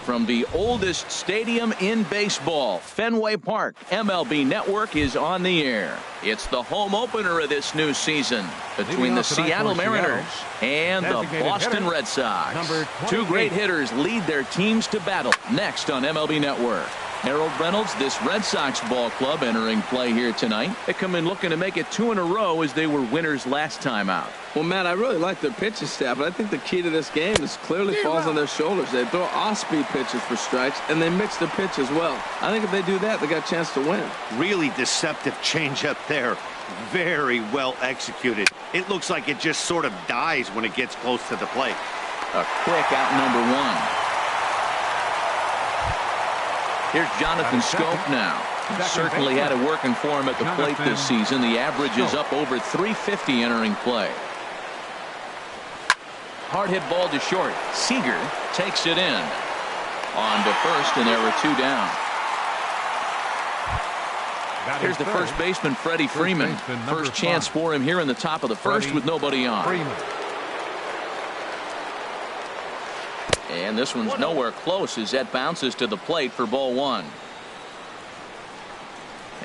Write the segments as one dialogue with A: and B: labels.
A: from the oldest stadium in baseball, Fenway Park. MLB Network is on the air. It's the home opener of this new season between the Seattle Mariners and the Boston Red Sox. Two great hitters lead their teams to battle next on MLB Network. Harold Reynolds, this Red Sox ball club entering play here tonight. They come in looking to make it 2 in a row as they were winners last time out.
B: Well, Matt, I really like their pitching staff, but I think the key to this game is clearly falls on their shoulders. They throw off-speed pitches for strikes, and they mix the pitch as well. I think if they do that, they got a chance to win.
C: Really deceptive changeup there. Very well executed. It looks like it just sort of dies when it gets close to the plate.
A: A quick out number 1. Here's Jonathan Scope now. He certainly had it working for him at the plate this season. The average is up over 350 entering play. Hard hit ball to short. Seager takes it in. On to first, and there were 2 down. Here's the first baseman, Freddie Freeman. First chance for him here in the top of the first with nobody on. And this one's nowhere close as that bounces to the plate for ball 1.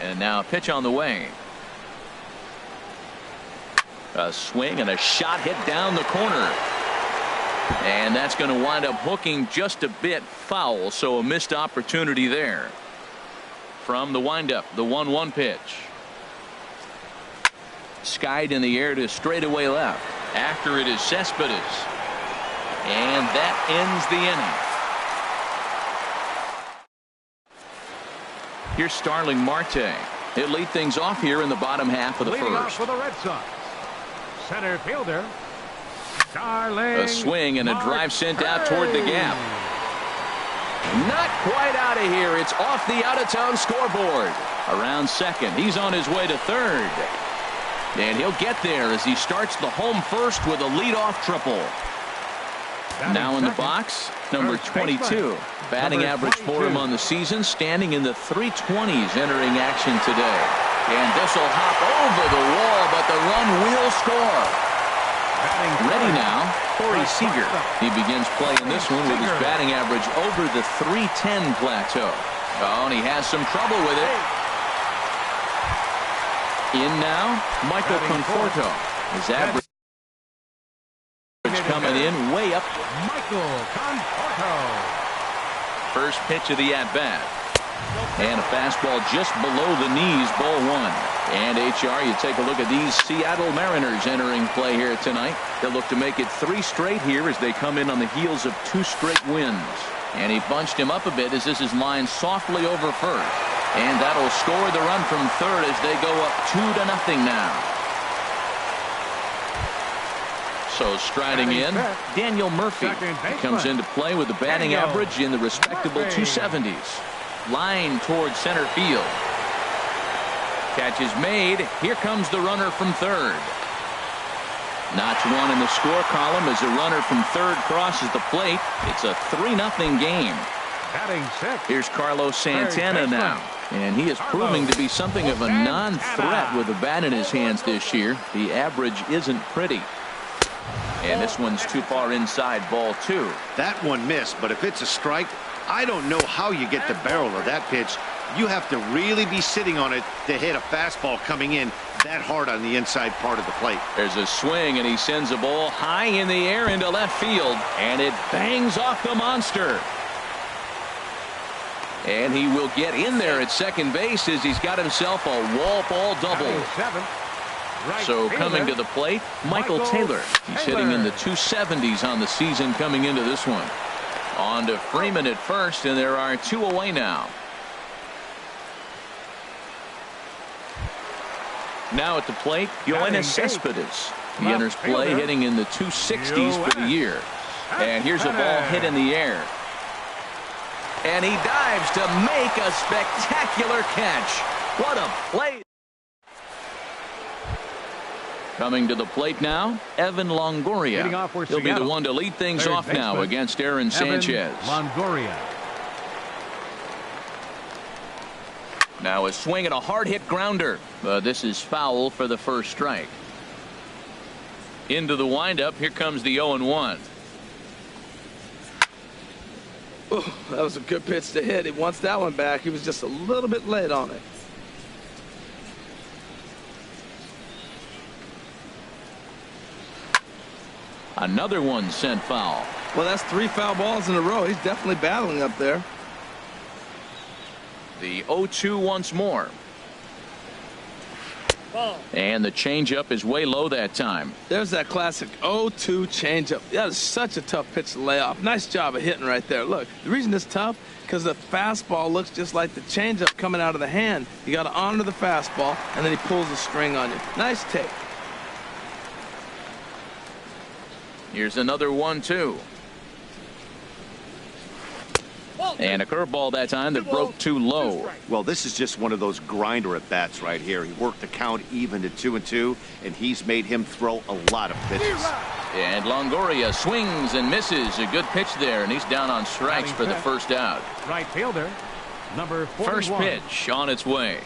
A: And now a pitch on the way. A swing and a shot hit down the corner. And that's going to wind up hooking just a bit foul, so a missed opportunity there. From the windup, the 1-1 pitch. Skied in the air to straightaway left. After it is Cespedes. And that ends the inning. Here's Starling Marte. He'll lead things off here in the bottom half of the first.
D: For the Red Sox, center fielder Starling.
A: A swing and a drive sent out toward the gap. Not quite out of here. It's off the out-of-town scoreboard. Around second. He's on his way to third. And he'll get there as he starts the home first with a leadoff triple. Now in the box, number 22. Batting average for him on the season, standing in the 320s entering action today. And this will hop over the wall, but the run will score. Ready now, Corey Seager. He begins playing this one with his batting average over the 310 plateau. Oh, and he has some trouble with it. In now, Michael Conforto. His average coming in way up.
D: Michael Conforto.
A: First pitch of the at-bat. And a fastball just below the knees, ball 1. And HR, you take a look at these Seattle Mariners entering play here tonight. They'll look to make it 3 straight here as they come in on the heels of 2 straight wins. And he bunched him up a bit as this is lined softly over first. And that'll score the run from third as they go up 2-0 now. So striding in, Daniel Murphy. He comes into play with a batting average in the respectable 270s. Line towards center field. Catch is made. Here comes the runner from third. Notch 1 in the score column as a runner from third crosses the plate. It's a 3-0 game. Here's Carlos Santana now. And he is proving to be something of a non-threat with a bat in his hands this year. The average isn't pretty. And this one's too far inside, ball 2.
C: That one missed, but if it's a strike, I don't know how you get the barrel of that pitch. You have to really be sitting on it to hit a fastball coming in that hard on the inside part of the plate.
A: There's a swing, and he sends a ball high in the air into left field, and it bangs off the monster. And he will get in there at second base as he's got himself a wall ball double. So coming to the plate, Michael Taylor. He's hitting in the 270s on the season coming into this one. On to Freeman at first, and there are 2 away now. Now at the plate, Yoenis Cespedes. He enters play hitting in the 260s for the year. And here's a ball hit in the air. And he dives to make a spectacular catch. What a play. Coming to the plate now, Evan Longoria. He'll be the one to lead things off now against Aaron Sanchez.
D: Longoria.
A: Now a swing and a hard hit grounder. But this is foul for the first strike. Into the windup. Here comes the 0-1.
B: Oh, that was a good pitch to hit. He wants that one back. He was just a little bit late on it.
A: Another one sent foul.
B: Well, that's 3 foul balls in a row. He's definitely battling up there.
A: The 0-2 once more. And the changeup is way low that time.
B: There's that classic 0-2 changeup. That is such a tough pitch to lay off. Nice job of hitting right there. Look, the reason it's tough, because the fastball looks just like the changeup coming out of the hand. You got to honor the fastball, and then he pulls the string on you. Nice take.
A: Here's another 1-2. And a curveball that time that broke too low.
C: Well, this is just one of those grinder at bats right here. He worked the count even to 2-2, and he's made him throw a lot of pitches.
A: And Longoria swings and misses. A good pitch there, and he's down on strikes for the first out.
D: Right fielder, number 41.
A: First pitch on its way.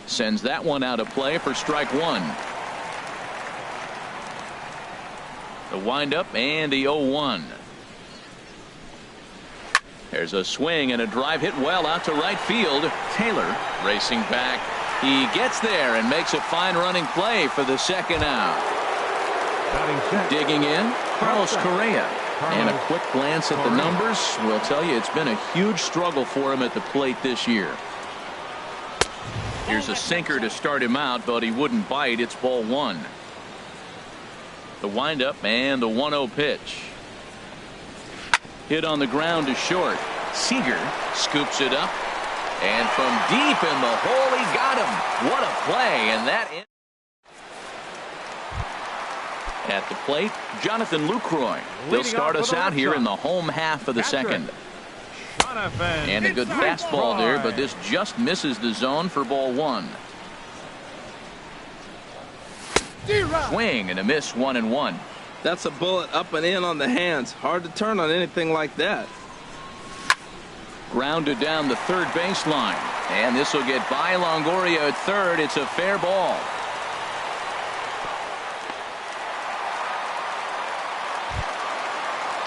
A: Sends that one out of play for strike one. The windup and the 0-1. There's a swing and a drive hit well out to right field. Taylor racing back. He gets there and makes a fine running play for the second out. Digging in, Carlos Correa. And a quick glance at the numbers will tell you it's been a huge struggle for him at the plate this year. Here's a sinker to start him out, but he wouldn't bite. It's ball one. The windup and the 1-0 pitch. Hit on the ground to short. Seager scoops it up. And from deep in the hole, he got him. What a play. And that at the plate, Jonathan Lucroy. He'll start us out here in the home half of the second. And a good fastball there, but this just misses the zone for ball one. Swing and a miss, 1-1.
B: That's a bullet up and in on the hands. Hard to turn on anything like that.
A: Grounded down the third baseline. And this will get by Longoria at third. It's a fair ball.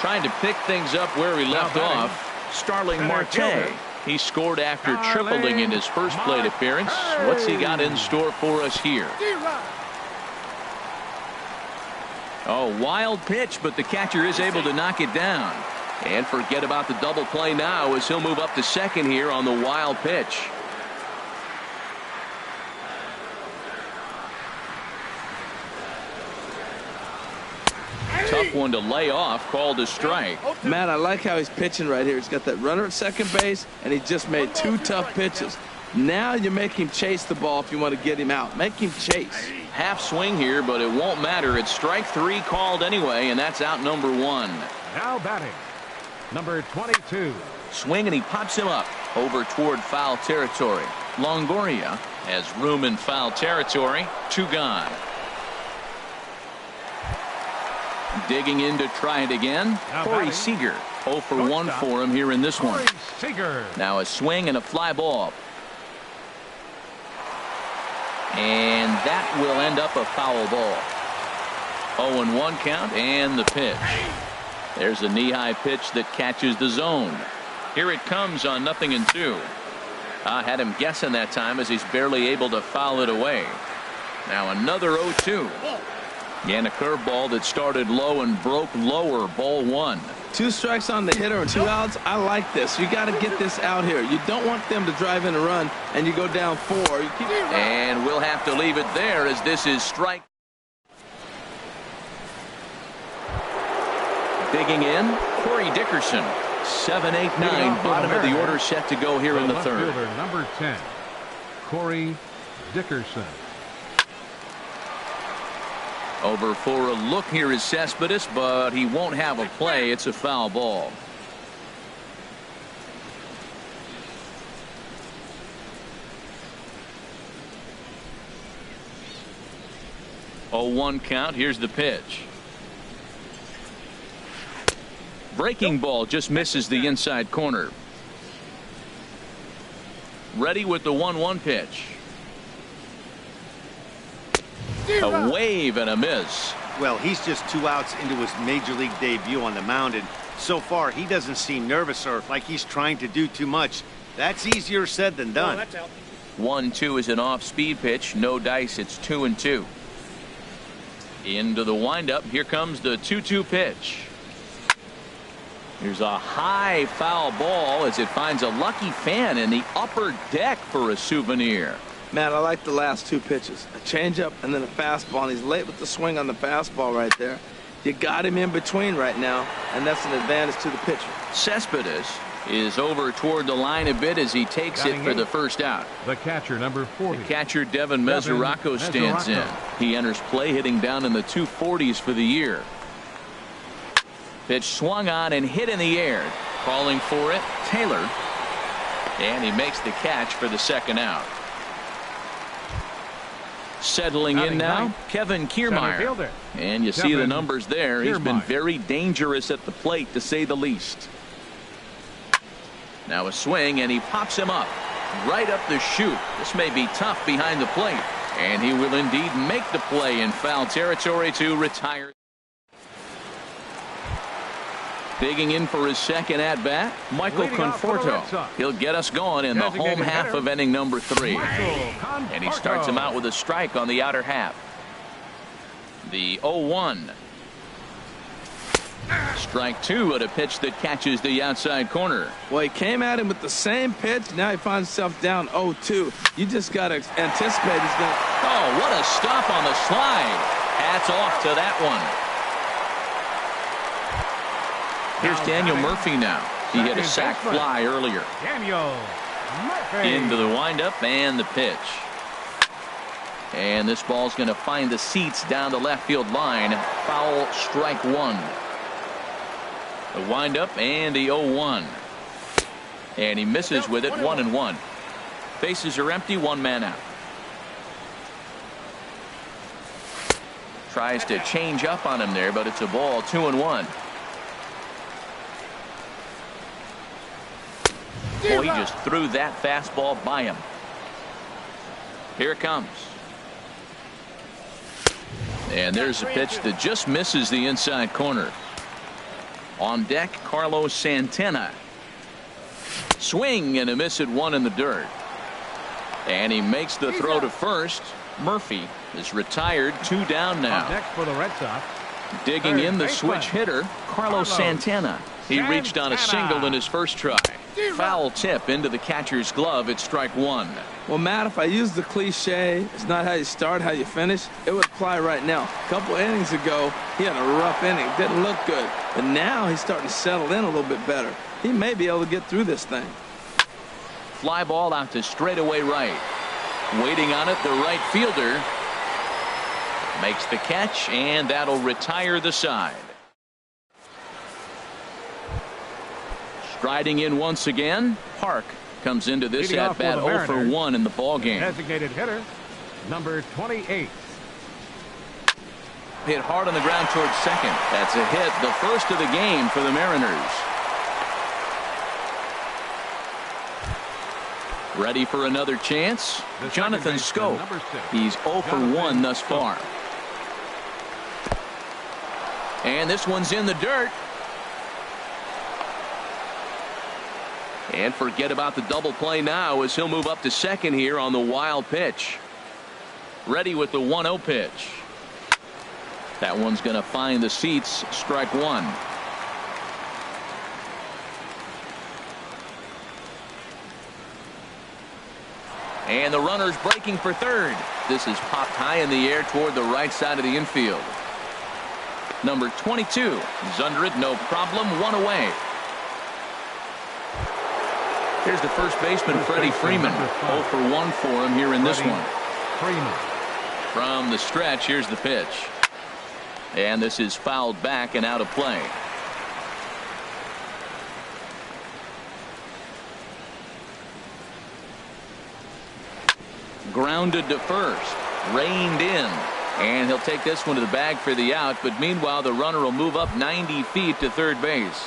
A: Trying to pick things up where he left off. Starling Marte. He scored after tripling in his first plate appearance. What's he got in store for us here? Oh, wild pitch, but the catcher is able to knock it down. And forget about the double play now as he'll move up to second here on the wild pitch. Tough one to lay off, called a strike.
B: Matt, I like how he's pitching right here. He's got that runner at second base, and he just made 2 tough pitches. Now you make him chase the ball if you want to get him out. Make him chase.
A: Half swing here, but it won't matter. It's strike 3 called anyway, and that's out number 1.
D: Now batting, number 22.
A: Swing, and he pops him up over toward foul territory. Longoria has room in foul territory. 2 gone. Digging in to try it again. Corey Seager. 0 for 1 for him here in this one. Now a swing and a fly ball. And that will end up a foul ball. 0-1 count and the pitch. There's a knee-high pitch that catches the zone. Here it comes on 0-2. Had him guessing that time as he's barely able to foul it away. Now another 0-2. And a curveball that started low and broke lower. Ball 1.
B: 2 strikes on the hitter and 2 outs. I like this. You got to get this out here. You don't want them to drive in a run and you go down 4.
A: And we'll have to leave it there as this is strike. Digging in, Corey Dickerson. 7, 8, 9. Bottom of the order set to go here in the third.
D: Number 10, Corey Dickerson.
A: Over for a look here is Cespedes, but he won't have a play. It's a foul ball. Oh, 1 count. Here's the pitch. Breaking ball just misses the inside corner. Ready with the 1-1 pitch. A wave and a miss.
C: Well, he's just 2 outs into his major league debut on the mound, and So far, he doesn't seem nervous or like he's trying to do too much. That's easier said than done.
A: 1-2 is an off-speed pitch. No dice. It's 2-2. Into the windup. Here comes the 2-2 pitch. Here's a high foul ball as it finds a lucky fan in the upper deck for a souvenir.
B: Matt, I like the last two pitches. A changeup and then a fastball, and he's late with the swing on the fastball right there. You got him in between right now, and that's an advantage to the pitcher.
A: Cespedes is over toward the line a bit as he takes it for the first out.
D: The catcher, number 40.
A: The catcher, Devin Mesoraco, stands in. He enters play hitting down in the 240s for the year. Pitch swung on and hit in the air. Calling for it, Taylor. And he makes the catch for the second out. Settling in now, Kevin Kiermaier. And you see the numbers there. He's been very dangerous at the plate, to say the least. Now a swing, and he pops him up. Right up the chute. This may be tough behind the plate. And he will indeed make the play in foul territory to retire. Digging in for his second at-bat, Michael Conforto. He'll get us going in the home half of inning number 3. And he starts him out with a strike on the outer half. The 0-1. Strike 2 at a pitch that catches the outside corner.
B: Well, he came at him with the same pitch. Now he finds himself down 0-2. You just got to anticipate he's going to...
A: Oh, what a stop on the slide. Hats off to that one. Here's Daniel Murphy now. He hit a sac fly earlier.
D: Daniel Murphy.
A: Into the windup and the pitch. And this ball's going to find the seats down the left field line. Foul, strike 1. The windup and the 0-1. And he misses with it, 1-1. Bases are empty, one man out. Tries to change up on him there, but it's a ball, 2-1. Boy, he just threw that fastball by him. Here it comes. And there's a pitch that just misses the inside corner. On deck, Carlos Santana. Swing and a miss at 1 in the dirt. And he makes the throw to first. Murphy is retired, 2 down now.
D: Next for the Red Sox.
A: Digging in the switch hitter, Carlos Santana. He reached on a single in his first try. Foul tip into the catcher's glove at strike 1.
B: Well, Matt, if I use the cliche, it's not how you start, how you finish, it would apply right now. A couple innings ago, he had a rough inning. Didn't look good. But now he's starting to settle in a little bit better. He may be able to get through this thing.
A: Fly ball out to straightaway right. Waiting on it, the right fielder makes the catch, and that'll retire the side. Striding in once again, Park comes into this at bat 0 for 1 in the ball game.
D: Designated hitter, number 28.
A: Hit hard on the ground towards second. That's a hit, the first of the game for the Mariners. Ready for another chance? Jonathan Schoop. He's 0 for 1 thus far. And this one's in the dirt. And forget about the double play now as he'll move up to second here on the wild pitch. Ready with the 1-0 pitch. That one's going to find the seats, strike 1. And the runner's breaking for third. This is popped high in the air toward the right side of the infield. Number 22 is under it, no problem, 1 away. Here's the first baseman, Freddie Freeman. 0 for 1 for him here in this one. From the stretch, here's the pitch. And this is fouled back and out of play. Grounded to first. Reined in. And he'll take this one to the bag for the out. But meanwhile, the runner will move up 90 feet to third base.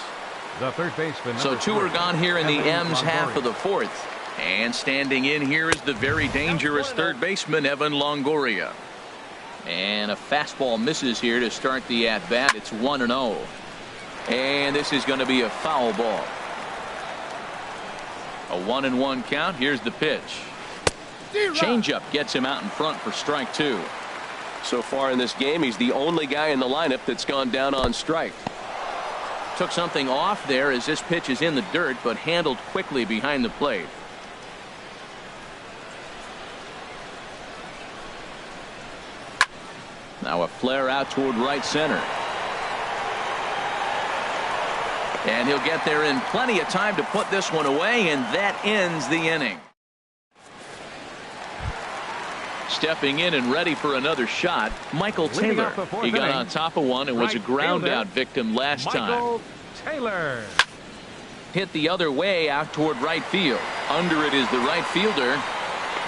D: The third baseman.
A: So 2 are gone here in the M's half of the 4th. And standing in here is the very dangerous third baseman, Evan Longoria. And a fastball misses here to start the at-bat. It's 1-0. And this is going to be a foul ball. A 1-1 count. Here's the pitch. Changeup gets him out in front for strike two.
E: So far in this game, he's the only guy in the lineup that's gone down on strike.
A: Took something off there as this pitch is in the dirt, but handled quickly behind the plate. Now a flare out toward right center. And he'll get there in plenty of time to put this one away, and that ends the inning. Stepping in and ready for another shot, Michael Taylor. He got on top of one and was a ground out victim last time.
D: Taylor
A: hit the other way out toward right field. Under it is the right fielder.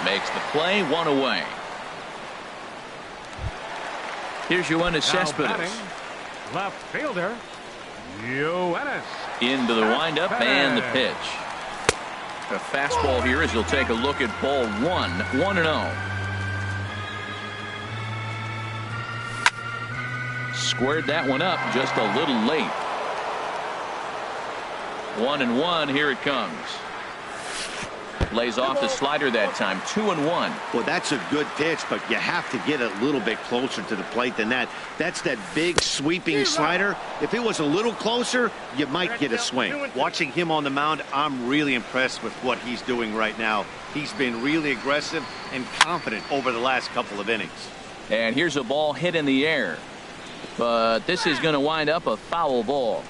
A: Makes the play, one away. Here's Yoenis Cespedes.
D: Left fielder Yoenis.
A: Into the windup and the pitch. A fastball here as he'll take a look at ball one. 1-0. Squared that one up just a little late. 1-1. Here it comes. Lays off the slider that time. 2-1.
C: Well, that's a good pitch, but you have to get a little bit closer to the plate than that. That's that big sweeping slider. If it was a little closer, you might get a swing. Watching him on the mound, I'm really impressed with what he's doing right now. He's been really aggressive and confident over the last couple of innings.
A: And here's a ball hit in the air. But this is going to wind up a foul ball.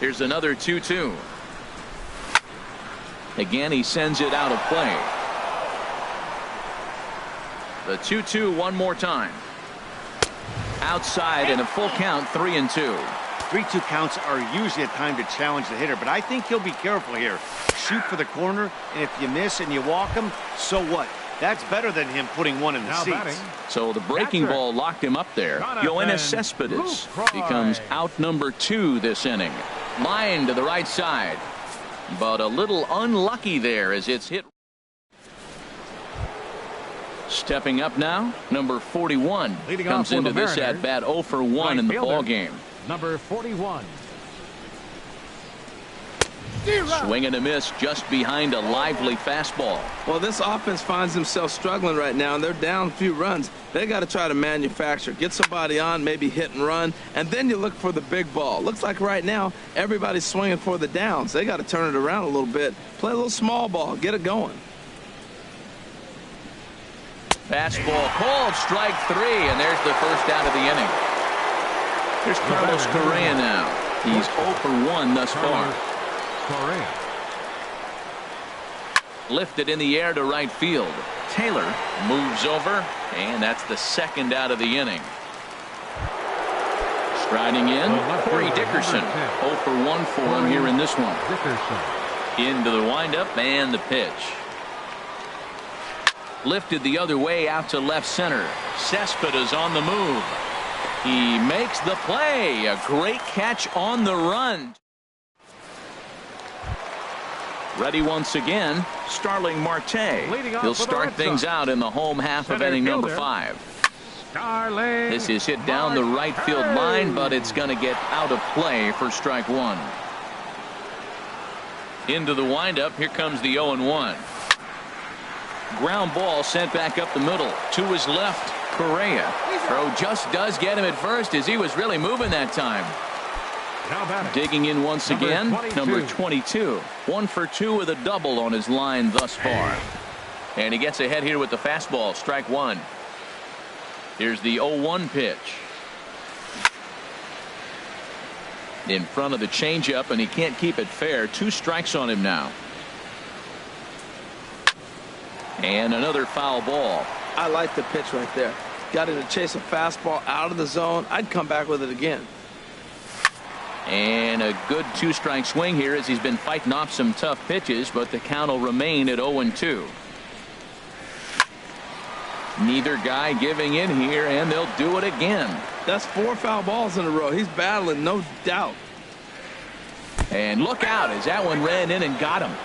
A: Here's another 2-2. Again, he sends it out of play. The 2-2 one more time. Outside and a full count, 3-2.
C: 3-2 counts are usually a time to challenge the hitter, but I think he'll be careful here. Shoot for the corner, and if you miss and you walk him, so what? That's better than him putting one in the seats.
A: So the breaking ball locked him up there. Yoenis Cespedes becomes out number 2 this inning. Line to the right side. But a little unlucky there as it's hit. Stepping up now, number 41 comes into this at bat 0 for 1 in the ball game.
D: Number 41.
A: Swing and a miss just behind a lively fastball.
B: Well, this offense finds themselves struggling right now, and they're down a few runs. They got to try to manufacture, get somebody on, maybe hit and run, and then you look for the big ball. Looks like right now everybody's swinging for the downs. They got to turn it around a little bit, play a little small ball, get it going.
A: Fastball called, strike 3, and there's the first out of the inning. Here's Carlos Correa now. He's 0 for 1 thus far.
D: Correa.
A: Lifted in the air to right field. Taylor moves over, and that's the second out of the inning. Striding in, Corey Dickerson. 0 for 1 for him here in this one. Into the windup and the pitch. Lifted the other way out to left center. Cespedes on the move. He makes the play. A great catch on the run. Ready once again, Starling Marte. He'll start things out in the home half of inning number 5. This is hit down the right field line, but it's going to get out of play for strike 1. Into the windup, here comes the 0-1. Ground ball sent back up the middle. To his left, Correa. Throw just does get him at first as he was really moving that time. Digging in once again, number 22. 1 for 2 with a double on his line thus far. And he gets ahead here with the fastball, strike 1. Here's the 0-1 pitch. In front of the changeup, and he can't keep it fair. 2 strikes on him now. And another foul ball.
B: I like the pitch right there. Got him to chase a fastball out of the zone. I'd come back with it again.
A: And a good 2-strike swing here as he's been fighting off some tough pitches, but the count will remain at 0-2. Neither guy giving in here, and they'll do it again.
B: That's 4 foul balls in a row. He's battling, no doubt.
A: And look out as that one ran in and got him.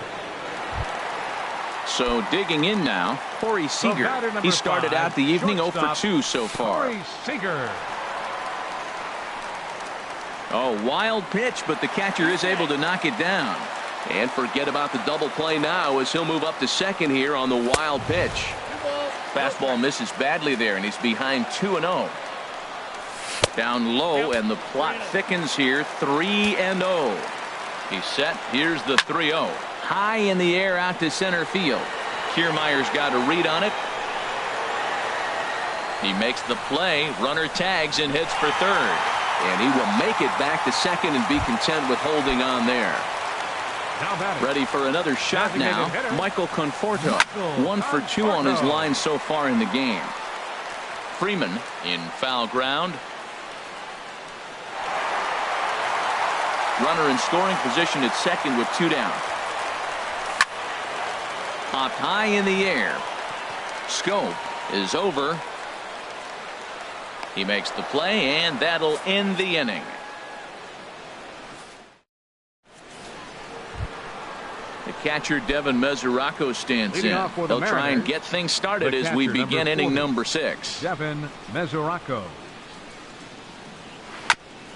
A: So digging in now, Corey Seager. He started out the evening 0 for 2 so far.
D: Corey Seager.
A: Oh, wild pitch, but the catcher is able to knock it down. And forget about the double play now as he'll move up to second here on the wild pitch. Fastball misses badly there, and he's behind 2-0. Down low, and the plot thickens here, 3-0. He's set. Here's the 3-0. High in the air out to center field. Kiermaier's got a read on it. He makes the play. Runner tags and hits for third. And he will make it back to second and be content with holding on there. Ready for another shot now. Michael Conforto, 1 for 2 on his line so far in the game. Freeman in foul ground. Runner in scoring position at second with 2 down. Popped high in the air. Scope is over. He makes the play, and that'll end the inning. The catcher Devin Mesoraco stands in. They'll try and get things started as we begin inning number 6.
D: Devin Mesoraco.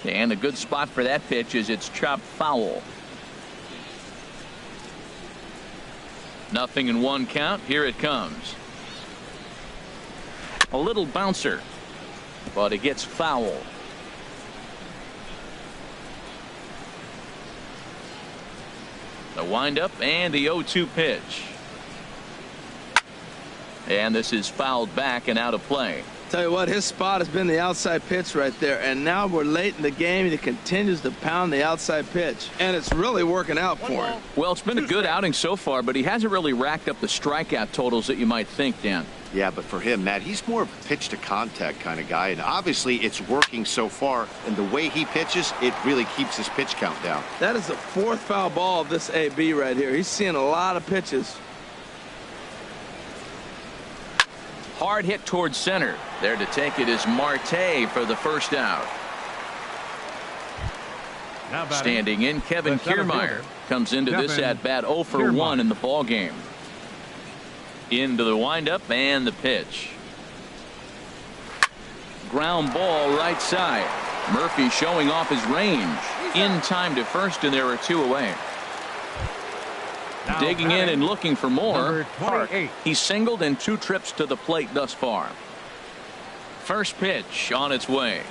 A: And a good spot for that pitch is it's chopped foul. 0-1 count. Here it comes. A little bouncer, but it gets foul. The windup and the 0-2 pitch. And this is fouled back and out of play.
B: Tell you what, his spot has been the outside pitch right there, and now we're late in the game and he continues to pound the outside pitch, and it's really working out for him.
A: Well, it's been a good outing so far, but he hasn't really racked up the strikeout totals that you might think, Dan.
C: Yeah, but for him, Matt, he's more of a pitch to contact kind of guy, and obviously it's working so far, and the way he pitches, it really keeps his pitch count down.
B: That is the 4th foul ball of this AB right here. He's seeing a lot of pitches.
A: Hard hit towards center. There to take it is Marte for the first out. Standing in, Kevin Kiermaier comes into this at bat 0 for 1 in the ball game. Into the windup and the pitch. Ground ball right side. Murphy showing off his range. In time to first, and there are 2 away. Digging in and looking for more. He's singled in 2 trips to the plate thus far. First pitch on its way.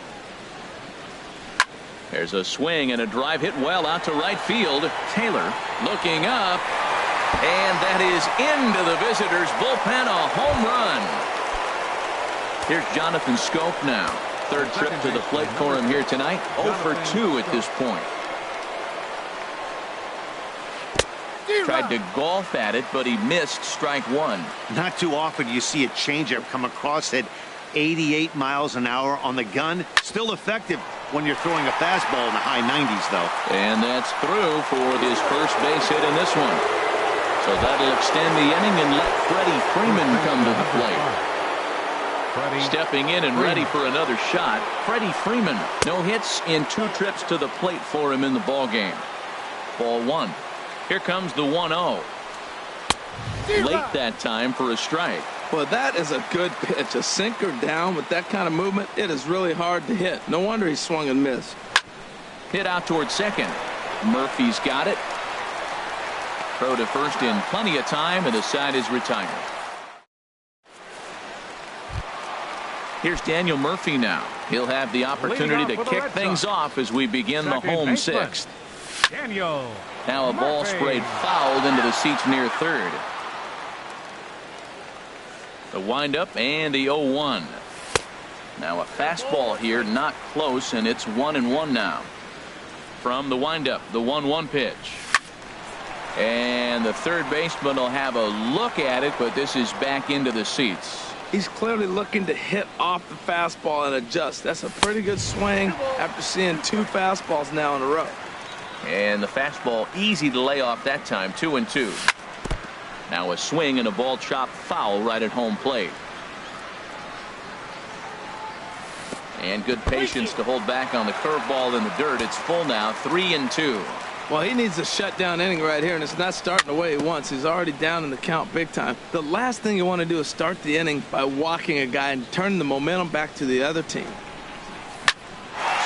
A: There's a swing and a drive hit well out to right field. Taylor looking up. And that is into the visitors' bullpen, a home run. Here's Jonathan Scope now. 3rd trip to the plate for him here tonight. 0 for 2 at this point. Tried to golf at it, but he missed strike 1.
C: Not too often you see a changeup come across at 88 miles an hour on the gun. Still effective when you're throwing a fastball in the high 90s, though.
A: And that's through for his first base hit in this one. So that'll extend the inning and let Freddie Freeman come to the plate. Stepping in and ready for another shot. Freddie Freeman, no hits in 2 trips to the plate for him in the ball game. Ball 1. Here comes the 1-0. Late that time for a strike.
B: Well, that is a good pitch. A sinker down with that kind of movement, it is really hard to hit. No wonder he swung and missed.
A: Hit out towards second. Murphy's got it. Throw to first in plenty of time, and the side is retired. Here's Daniel Murphy now. He'll have the opportunity to kick things off as we begin the home 6th. Now a ball sprayed fouled into the seats near third. The windup and the 0-1. Now a fastball here, not close, and it's 1-1 now. From the windup, the 1-1 pitch. And the third baseman will have a look at it, but this is back into the seats.
B: He's clearly looking to hit off the fastball and adjust. That's a pretty good swing after seeing 2 fastballs now in a row.
A: And the fastball easy to lay off that time, 2-2. Now a swing and a ball chopped foul right at home plate. And good patience to hold back on the curveball in the dirt. It's full now, 3-2.
B: Well, he needs a shutdown inning right here, and it's not starting the way he wants. He's already down in the count big time. The last thing you want to do is start the inning by walking a guy and turning the momentum back to the other team.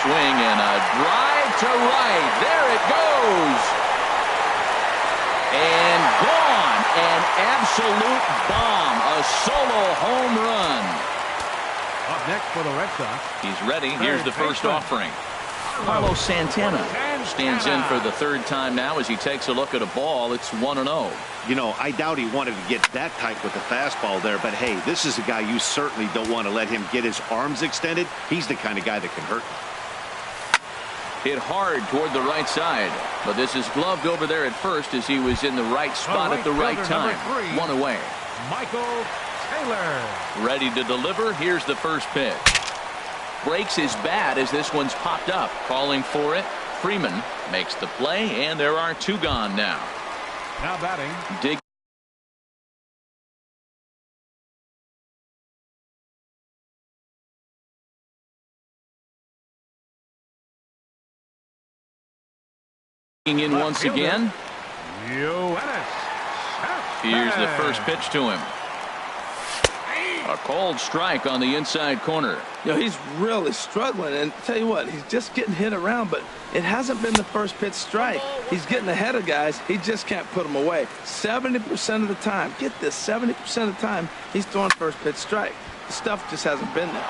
A: Swing and And a drive to right. There it goes. And gone. An absolute bomb. A solo home run.
D: Up next for the Red Sox.
A: He's ready. Here's the first offering. Carlos Santana stands in for the third time now as he takes a look at a ball. It's 1-0.
C: You know, I doubt he wanted to get that tight with the fastball there, but hey, this is a guy you certainly don't want to let him get his arms extended. He's the kind of guy that can hurt.
A: Hit hard toward the right side, but this is gloved over there at first as he was in the right spot at the right time. One away.
D: Michael Taylor.
A: Ready to deliver. Here's the first pitch. Breaks his bat as this one's popped up. Calling for it. Freeman makes the play, and there are two gone now.
D: Now batting.
A: Digging in once again. Here's the first pitch to him. A cold strike on the inside corner.
B: You know, he's really struggling, and tell you what, he's just getting hit around, but it hasn't been the first pitch strike. He's getting ahead of guys. He just can't put them away. 70% of the time, get this, 70% of the time, he's throwing first pitch strike. The stuff just hasn't been there.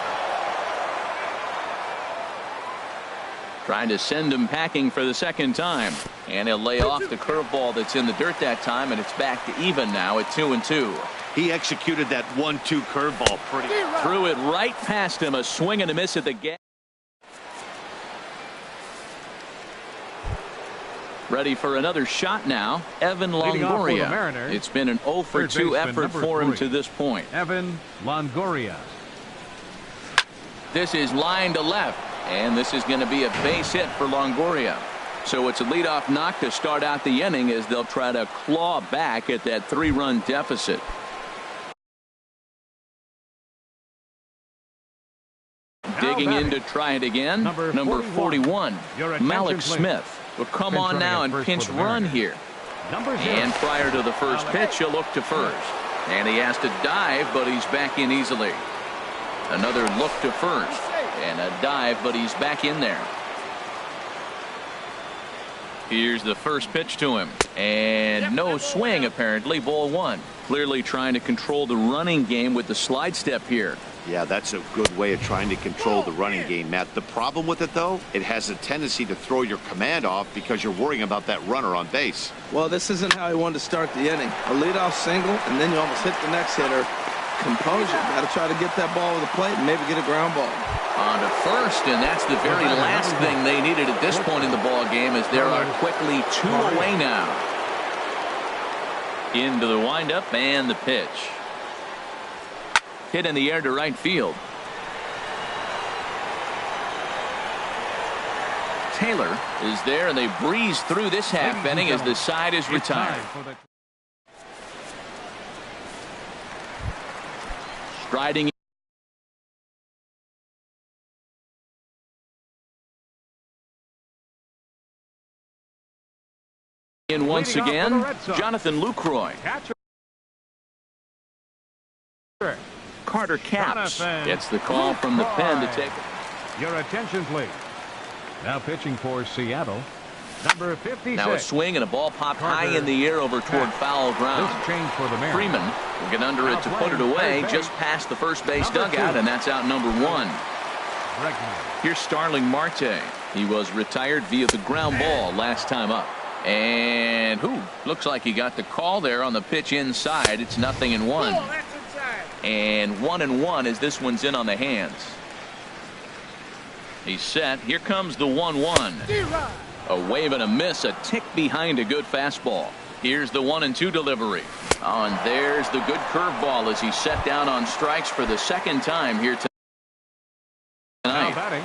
A: Trying to send him packing for the second time. And he'll lay off the curveball that's in the dirt that time, and it's back to even now at 2-2.
C: He executed that 1-2 curveball pretty.
A: Threw it right past him. A swing and a miss at the gap. Ready for another shot now. Evan Longoria. It's been an 0-for-2 effort for him to this point.
D: Evan Longoria.
A: This is line to left. And this is going to be a base hit for Longoria. So it's a leadoff knock to start out the inning as they'll try to claw back at that 3-run deficit. Digging in to try it again. Number 41, Malik Smith. Will come on now and pinch run here. And prior to the first pitch, he'll look to first. And he has to dive, but he's back in easily. Another look to first. And a dive, but he's back in there. Here's the first pitch to him. And no swing, apparently. Ball one. Clearly trying to control the running game with the slide step here.
C: Yeah, that's a good way of trying to control the running game, Matt. The problem with it, though, it has a tendency to throw your command off because you're worrying about that runner on base.
B: Well, this isn't how he wanted to start the inning. A leadoff single, and then you almost hit the next hitter. Composure. Got to try to get that ball over the plate and maybe get a ground ball.
A: On to first, and that's the very last thing they needed at this point in the ball game, as there are quickly two away now. Into the windup and the pitch. Hit in the air to right field. Taylor is there, and they breeze through this half inning as the side is retired. Striding in once again, Jonathan Lucroy. Carter Capps gets the call from the pen to take it.
D: Your attention, please. Now pitching for Seattle, number 56.
A: Now a swing and a ball popped high in the air over toward foul ground. Freeman will get under it to put it away just past the first base dugout, and that's out number one. Here's Starling Marte. He was retired via the ground ball last time up. And looks like he got the call there on the pitch inside. It's 0-1. And 1-1 as this one's in on the hands. He's set. Here comes the 1-1. A wave and a miss, a tick behind a good fastball. Here's the 1-2 delivery. Oh, and there's the good curveball as he's set down on strikes for the second time here tonight.
D: Now batting,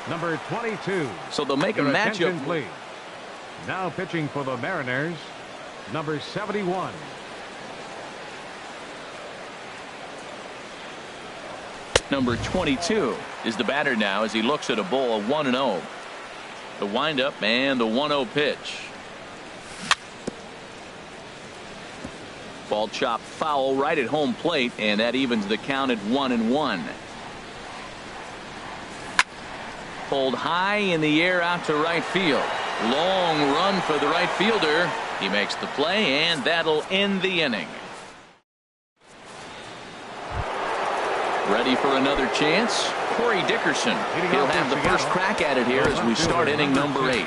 D: number 22.
A: So they'll make a matchup.
D: Please. Now pitching for the Mariners, number 71.
A: Number 22 is the batter now as he looks at a ball 1-0. The windup and the 1-0 pitch. Ball chopped foul right at home plate, and that evens the count at 1-1. pulled high in the air out to right field. Long run for the right fielder. He makes the play, and that'll end the inning. Ready for another chance? Corey Dickerson. He'll have the first crack at it here as we start inning number 8.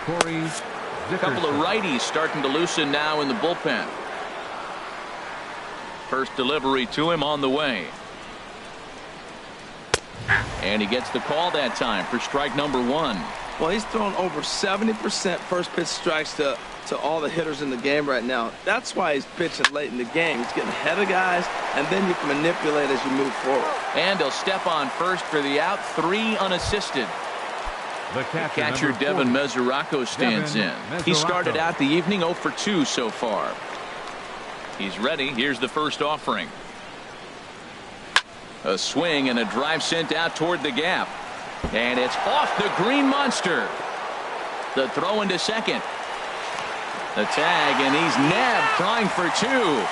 A: A couple of righties starting to loosen now in the bullpen. First delivery to him on the way. And he gets the call that time for strike number 1.
B: Well, he's thrown over 70% first pitch strikes to all the hitters in the game right now. That's why he's pitching late in the game. He's getting ahead of guys, and then you can manipulate as you move forward.
A: And he'll step on first for the out. 3 unassisted. The catcher Devin Mesoraco stands in. He started out the evening 0 for 2 so far. He's ready. Here's the first offering. A swing and a drive sent out toward the gap. And it's off the green monster. The throw into second. The tag, and he's nabbed, trying for 2.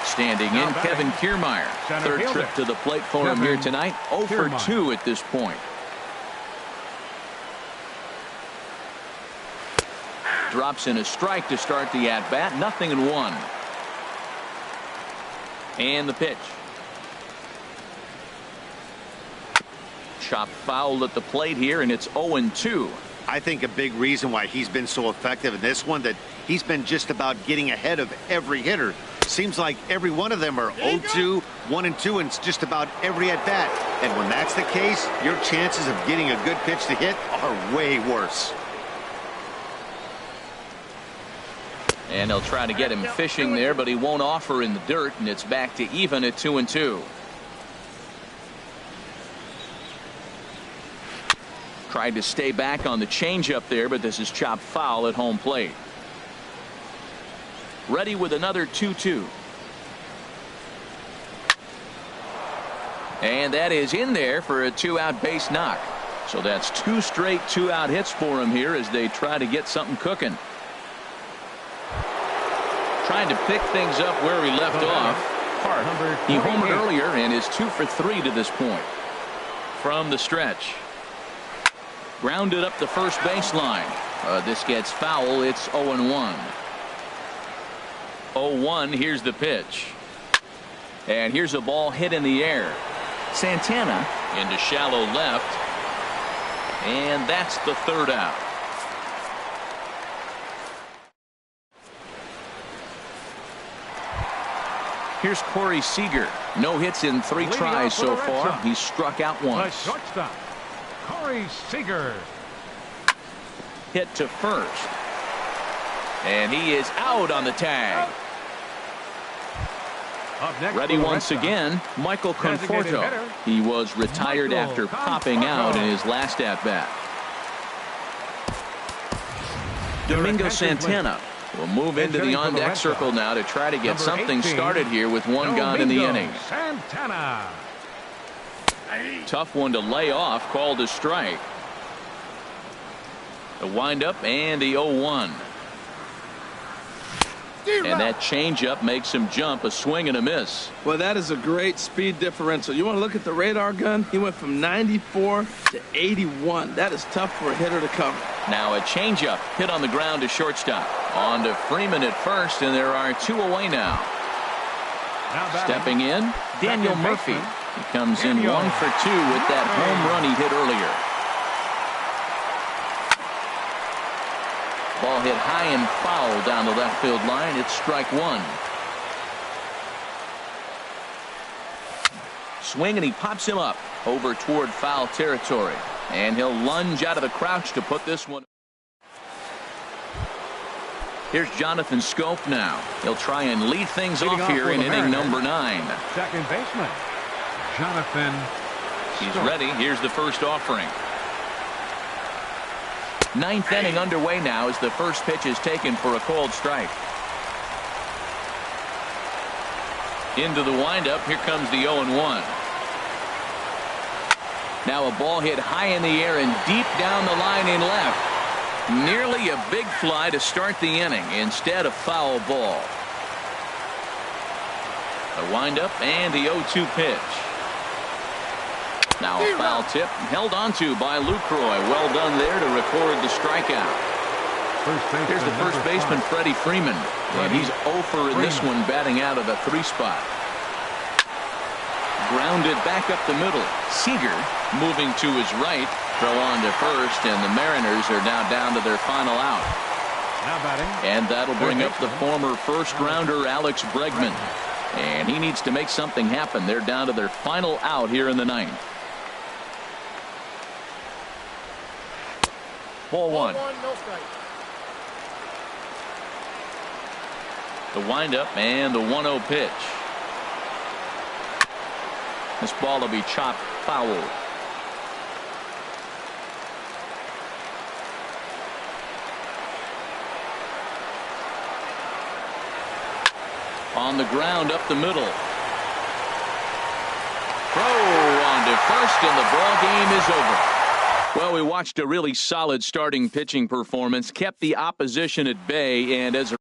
A: Standing in, Kevin Kiermaier. Third trip to the plate for him here tonight. 0 for 2 at this point. Drops in a strike to start the at-bat. 0-1. And the pitch. Chop foul at the plate here, and it's 0-2.
C: I think a big reason why he's been so effective in this one, that he's been just about getting ahead of every hitter. Seems like every one of them are 0-2, 1-2, and it's just about every at-bat. And when that's the case, your chances of getting a good pitch to hit are way worse.
A: And they'll try to get him fishing there, but he won't offer in the dirt, and it's back to even at 2-2. Tried to stay back on the changeup there, but this is chopped foul at home plate. Ready with another 2-2. And that is in there for a 2-out base knock. So that's 2 straight 2-out hits for him here as they try to get something cooking. Trying to pick things up where he left off. Hart. He homered earlier and is 2 for 3 to this point. From the stretch. Grounded up the first baseline. This gets foul. It's 0-1. 0-1. Here's the pitch. And here's a ball hit in the air. Santana into shallow left. And that's the 3rd out. Here's Corey Seager. No hits in 3 tries so far. He's struck out once.
D: Shortstop, Corey Seager.
A: Hit to first. And he is out on the tag. Ready once again, Michael Conforto. He was retired after popping out in his last at-bat. Domingo Santana will move into the on-deck circle now to try to get something started here with 1 gone in the inning.
D: Santana.
A: Tough one to lay off, called a strike. The windup and the 0-1. And that changeup makes him jump. A swing and a miss.
B: Well, that is a great speed differential. You want to look at the radar gun? He went from 94 to 81. That is tough for a hitter to cover.
A: Now a changeup hit on the ground to shortstop. On to Freeman at first, and there are 2 away now. Stepping in, Daniel Murphy. He comes in 1 for 2 with that home run he hit earlier. Ball hit high and foul down the left field line. It's strike 1. Swing, and he pops him up over toward foul territory. And he'll lunge out of the crouch to put this one. Here's Jonathan Scope now. He'll try and lead things off here in inning number 9.
D: Second baseman, Jonathan.
A: He's ready. Here's the first offering. 9th inning underway now as the first pitch is taken for a called strike. Into the windup. Here comes the 0-1. Now a ball hit high in the air and deep down the line in left. Nearly a big fly to start the inning. Instead, a foul ball. A windup and the 0-2 pitch. Now a foul tip held onto by Lucroy. Well done there to record the strikeout. Here's the first baseman, Freddie Freeman. And he's 0 for in this one, batting out of the 3 spot. Grounded back up the middle. Seager moving to his right. Throw on to first, and the Mariners are now down to their final out. And that'll bring up the former first-rounder Alex Bregman. And he needs to make something happen. They're down to their final out here in the 9th. Ball 1. The windup and the 1-0 pitch. This ball will be chopped foul. On the ground up the middle. Throw on to first, and the ball game is over. Well, we watched a really solid starting pitching performance, kept the opposition at bay, and as a